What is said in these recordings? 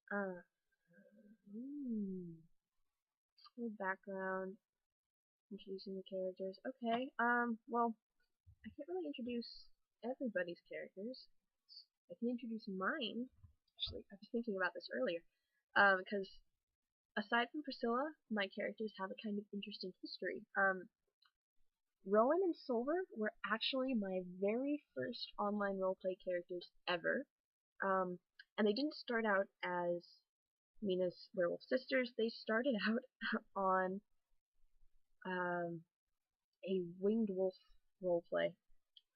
Uh, hmm, little background, introducing the characters. Okay, well, I can't really introduce everybody's characters. I can introduce mine. Actually, I was thinking about this earlier. Because aside from Priscilla, my characters have a kind of interesting history. Rowan and Silver were actually my very first online roleplay characters ever. Um, and they didn't start out as Mina's werewolf sisters. They started out on um, a winged wolf roleplay,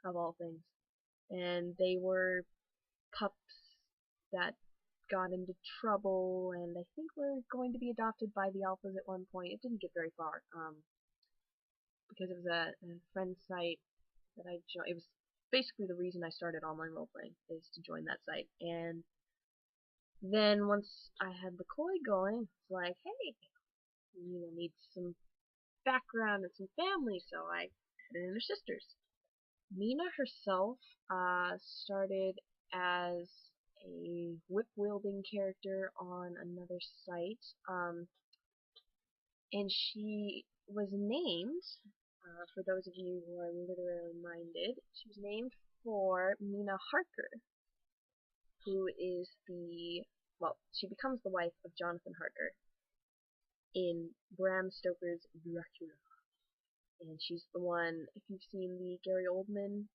of all things. And they were pups that got into trouble, and I think were going to be adopted by the alphas at one point. It didn't get very far, because it was a friend site that I joined. It was basically the reason I started online roleplaying, is to join that site. And then once I had Lukoi going, it's like, hey, need some background and some family, so I added in her sisters. Mina herself started as a whip-wielding character on another site, and she was named, for those of you who are literally minded, she was named for Mina Harker, who is she becomes the wife of Jonathan Harker in Bram Stoker's Dracula. And she's the one, if you've seen the Gary Oldman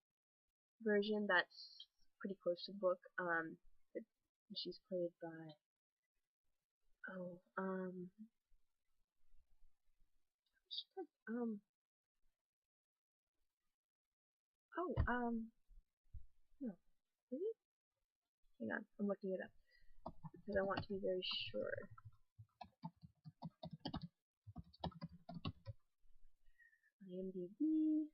version, that's pretty close to the book. She's played by, oh, she played, oh, no, is it? Hang on, I'm looking it up, because I want to be very sure. IMDb,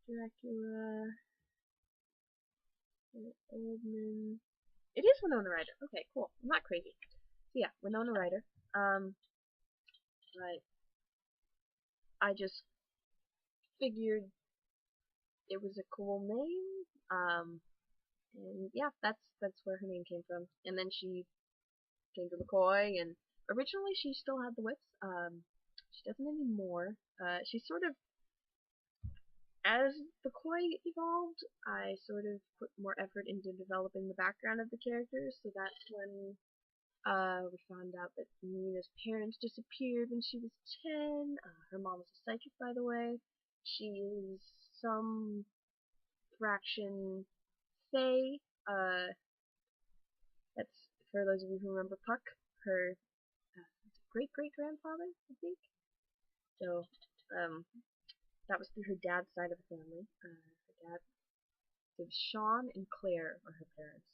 Dracula, Oldman. It is Winona Ryder. Okay, cool. I'm not crazy. So yeah, Winona Ryder. Um, but I just figured it was a cool name. And yeah, that's where her name came from. And then she came to McCoy, and originally she still had the whips. She doesn't anymore. She sort of, as the Koi evolved, I sort of put more effort into developing the background of the characters. So that's when we found out that Nina's parents disappeared when she was 10. Her mom was a psychic, by the way. She is some fraction Fae. That's for those of you who remember Puck, her great great grandfather, I think. So, that was through her dad's side of the family. Her dad, so Sean and Claire are her parents.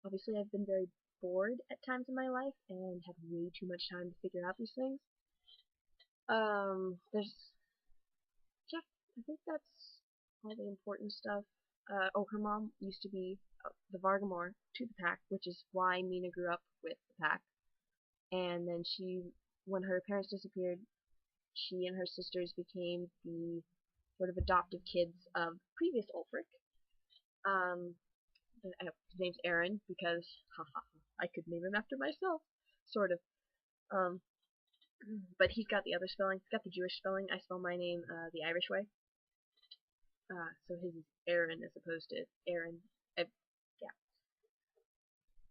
Obviously, I've been very bored at times in my life and had way too much time to figure out these things. There's, yeah, I think that's all the important stuff. Oh, her mom used to be the Vargamore to the pack, which is why Mina grew up with the pack. And then when her parents disappeared, she and her sisters became the sort of adoptive kids of previous Ulfric. Um, his name's Aaron because, haha, I could name him after myself, sort of. Um, but he's got the other spelling. He's got the Jewish spelling. I spell my name the Irish way. So his is Aaron as opposed to Aaron. Yeah.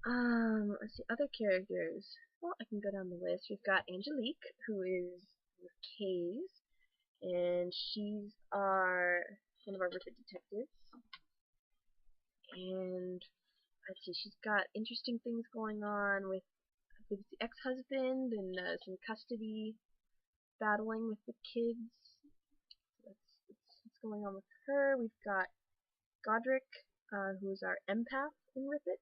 Let's see, other characters. Well, I can go down the list. We've got Angelique, who is with Kay's, and she's one of our Riffit detectives. And let's see, she's got interesting things going on with the ex-husband and some custody battling with the kids. That's what's going on with her. We've got Godric, who is our empath in Riffit,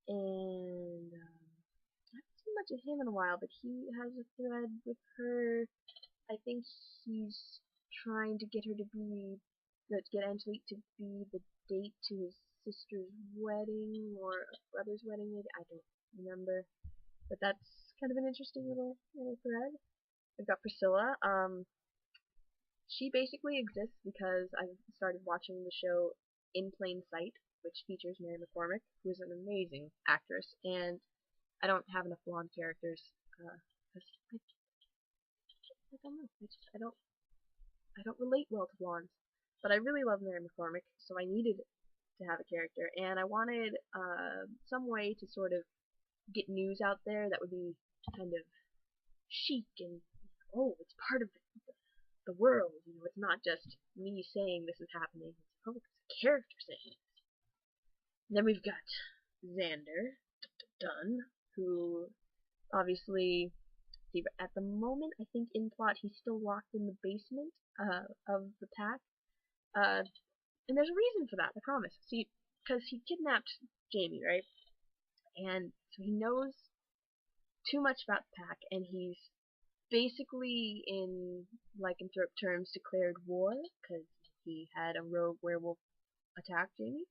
and I haven't seen much of him in a while, but he has a thread with her. I think he's trying to get Angelique to be the date to his sister's wedding or a brother's wedding, maybe. I don't remember, but that's kind of an interesting little thread. We've got Priscilla. She basically exists because I've started watching the show in plain sight. which features Mary McCormick, who is an amazing actress, and I don't have enough blonde characters, 'cause I don't know, I don't relate well to blondes. But I really love Mary McCormick, so I needed to have a character, and I wanted some way to sort of get news out there that would be kind of chic and, oh, it's part of the world. It's not just me saying this is happening. It's, oh, it's a character saying it. And then we've got Xander Dunn, who obviously, see, at the moment, I think in plot he's still locked in the basement of the pack. And there's a reason for that, I promise. See, because he kidnapped Jamie, right? And so he knows too much about the pack, and he's basically, in lycanthrope terms, declared war because he had a rogue werewolf attack Jamie.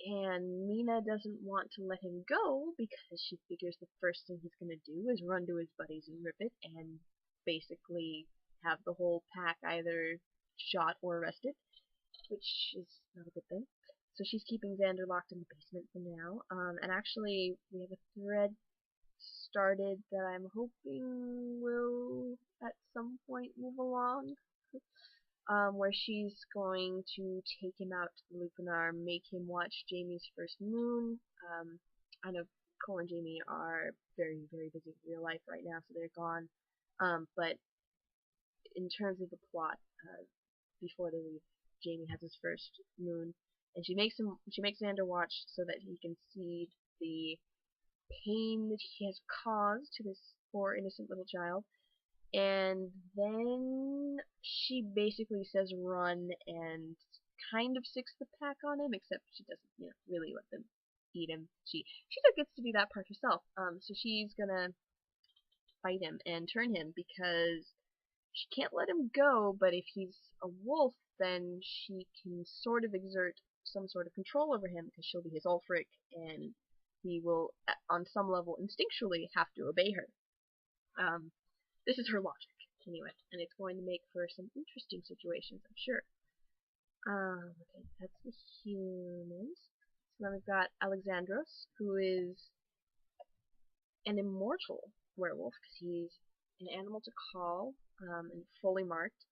And Mina doesn't want to let him go because she figures the first thing he's gonna do is run to his buddies and rip it, and basically have the whole pack either shot or arrested, which is not a good thing. So she's keeping Xander locked in the basement for now. And actually, we have a thread started that I'm hoping will at some point move along, where she's going to take him out to the Lupanar, make him watch Jamie's first moon. I know Cole and Jamie are very, very busy in real life right now, so they're gone. But in terms of the plot, before they leave, Jamie has his first moon, and she makes Xander watch so that he can see the pain that he has caused to this poor innocent little child. And then she basically says run and kind of sicks the pack on him, except she doesn't, really let them eat him. She just gets to do that part herself. So she's gonna fight him and turn him because she can't let him go, but if he's a wolf, then she can sort of exert some sort of control over him because she'll be his Ulfric, and he will, on some level, instinctually have to obey her. This is her logic, anyway, and it's going to make for some interesting situations, I'm sure. Okay, that's the humans. So then we've got Alexandros, who is an immortal werewolf, because he's an animal to call, and fully marked.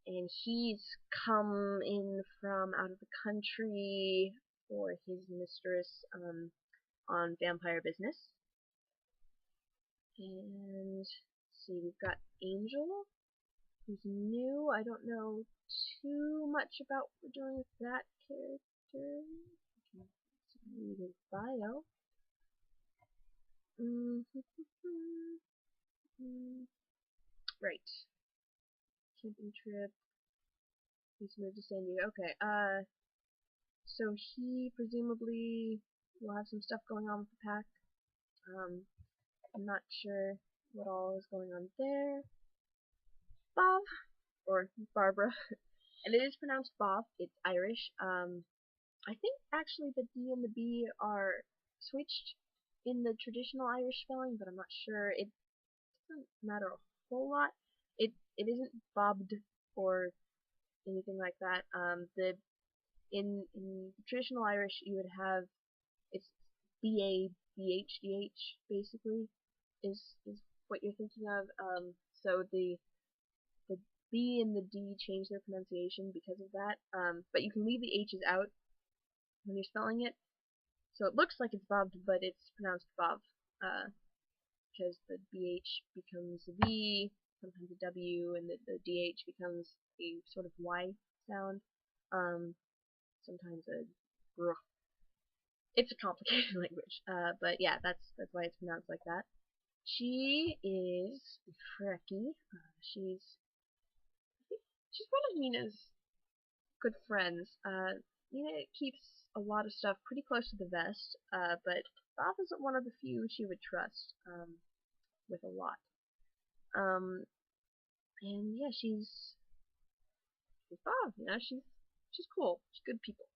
And he's come in from out of the country for his mistress, on vampire business. And let's see, we've got Angel, who's new. I don't know too much about what we're doing with that character. Let's read his bio. Right. Camping trip. He's moved to San Diego. Okay, so he presumably will have some stuff going on with the pack. I'm not sure what all is going on there. Bob, or Barbara, and it is pronounced Bob. It's Irish. I think actually the D and the B are switched in the traditional Irish spelling, but I'm not sure. It doesn't matter a whole lot. It isn't bobbed or anything like that. In traditional Irish you would have, it's BABHDH basically is what you're thinking of. So the B and the D change their pronunciation because of that. But you can leave the H's out when you're spelling it. So it looks like it's bobbed, but it's pronounced Bob. Because the BH becomes a V, sometimes a W, and the DH becomes a sort of Y sound. Sometimes a R. It's a complicated language. But yeah, that's why it's pronounced like that. She is Frecky. She's one of Mina's good friends. Mina keeps a lot of stuff pretty close to the vest, but Bob isn't one of the few she would trust, with a lot. And yeah, she's Bob, she's cool. She's good people.